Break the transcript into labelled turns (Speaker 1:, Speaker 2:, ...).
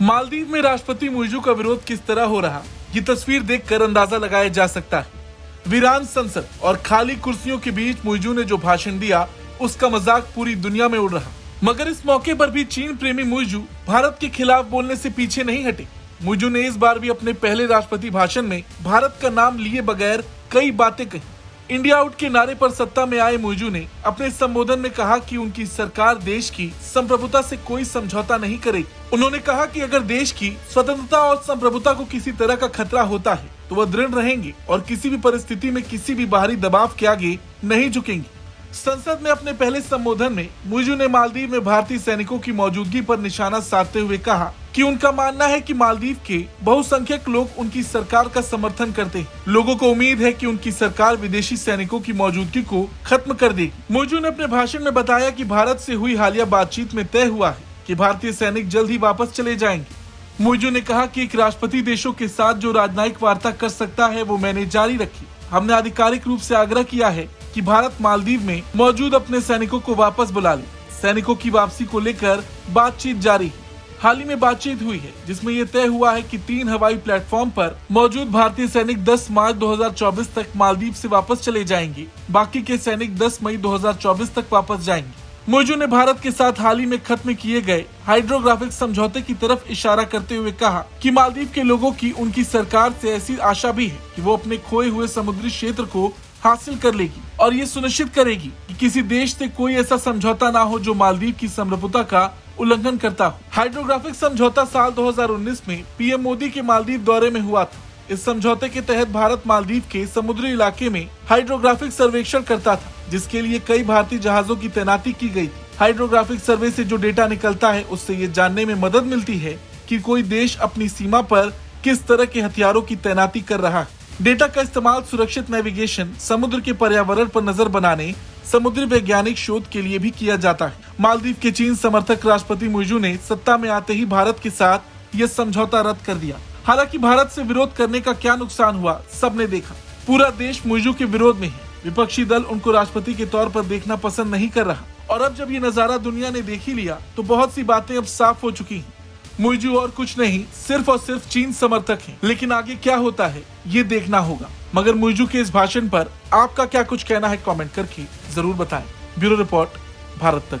Speaker 1: मालदीव में राष्ट्रपति मुइज़ू का विरोध किस तरह हो रहा, ये तस्वीर देखकर अंदाजा लगाया जा सकता है। वीरान संसद और खाली कुर्सियों के बीच मुइज़ू ने जो भाषण दिया, उसका मजाक पूरी दुनिया में उड़ रहा। मगर इस मौके पर भी चीन प्रेमी मुइज़ू भारत के खिलाफ बोलने से पीछे नहीं हटे। मुइज़ू ने इस बार भी अपने पहले राष्ट्रपति भाषण में भारत का नाम लिए बगैर कई बातें कही। इंडिया आउट के नारे पर सत्ता में आए मुइज़ू ने अपने संबोधन में कहा कि उनकी सरकार देश की संप्रभुता से कोई समझौता नहीं करेगी। उन्होंने कहा कि अगर देश की स्वतंत्रता और संप्रभुता को किसी तरह का खतरा होता है तो वह दृढ़ रहेंगे और किसी भी परिस्थिति में किसी भी बाहरी दबाव के आगे नहीं झुकेंगे। संसद में अपने पहले संबोधन में मुइज़ू ने मालदीव में भारतीय सैनिकों की मौजूदगी पर निशाना साधते हुए कहा कि उनका मानना है कि मालदीव के बहुसंख्यक लोग उनकी सरकार का समर्थन करते हैं। लोगों को उम्मीद है कि उनकी सरकार विदेशी सैनिकों की मौजूदगी को खत्म कर देगी। मुइज़ू ने अपने भाषण में बताया कि भारत से हुई हालिया बातचीत में तय हुआ है कि भारतीय सैनिक जल्द ही वापस चले जाएंगे। मुइज़ू ने कहा कि एक राष्ट्रपति देशों के साथ जो राजनयिक वार्ता कर सकता है वो मैंने जारी रखी। हमने आधिकारिक रूप से आग्रह किया है कि भारत मालदीव में मौजूद अपने सैनिकों को वापस बुला ले। सैनिकों की वापसी को लेकर बातचीत जारी है। हाल ही में बातचीत हुई है जिसमें यह तय हुआ है कि 3 हवाई प्लेटफॉर्म पर मौजूद भारतीय सैनिक 10 मार्च 2024 तक मालदीव से वापस चले जाएंगे। बाकी के सैनिक 10 मई 2024 तक वापस जाएंगे। मुइज़ू ने भारत के साथ हाल ही में खत्म किए गए हाइड्रोग्राफिक समझौते की तरफ इशारा करते हुए कहा कि मालदीव के लोगों की उनकी सरकार से ऐसी आशा भी है कि वो अपने खोए हुए समुद्री क्षेत्र को हासिल कर लेगी और ये सुनिश्चित करेगी कि किसी देश से कोई ऐसा समझौता ना हो जो मालदीव की संप्रभुता का उल्लंघन करता हो। हाइड्रोग्राफिक समझौता साल 2019 में पीएम मोदी के मालदीव दौरे में हुआ था। इस समझौते के तहत भारत मालदीव के समुद्री इलाके में हाइड्रोग्राफिक सर्वेक्षण करता था, जिसके लिए कई भारतीय जहाजों की तैनाती की गई थी। हाइड्रोग्राफिक सर्वे से जो डेटा निकलता है उससे ये जानने में मदद मिलती है कि कोई देश अपनी सीमा पर किस तरह के हथियारों की तैनाती कर रहा है। डेटा का इस्तेमाल सुरक्षित नेविगेशन, समुद्र के पर्यावरण पर नजर बनाने, समुद्री वैज्ञानिक शोध के लिए भी किया जाता है। मालदीव के चीन समर्थक राष्ट्रपति मुइज़ू ने सत्ता में आते ही भारत के साथ यह समझौता रद्द कर दिया। हालांकि भारत से विरोध करने का क्या नुकसान हुआ, सबने देखा। पूरा देश मुइज़ू के विरोध में है। विपक्षी दल उनको राष्ट्रपति के तौर पर देखना पसंद नहीं कर रहा और अब जब ये नजारा दुनिया ने देख ही लिया तो बहुत सी बातें अब साफ हो चुकी हैं। मुइज़ू और कुछ नहीं, सिर्फ और सिर्फ चीन समर्थक हैं। लेकिन आगे क्या होता है ये देखना होगा। मगर मुइज़ू के इस भाषण पर आपका क्या कुछ कहना है, कमेंट करके जरूर बताएं। ब्यूरो रिपोर्ट, भारत तक।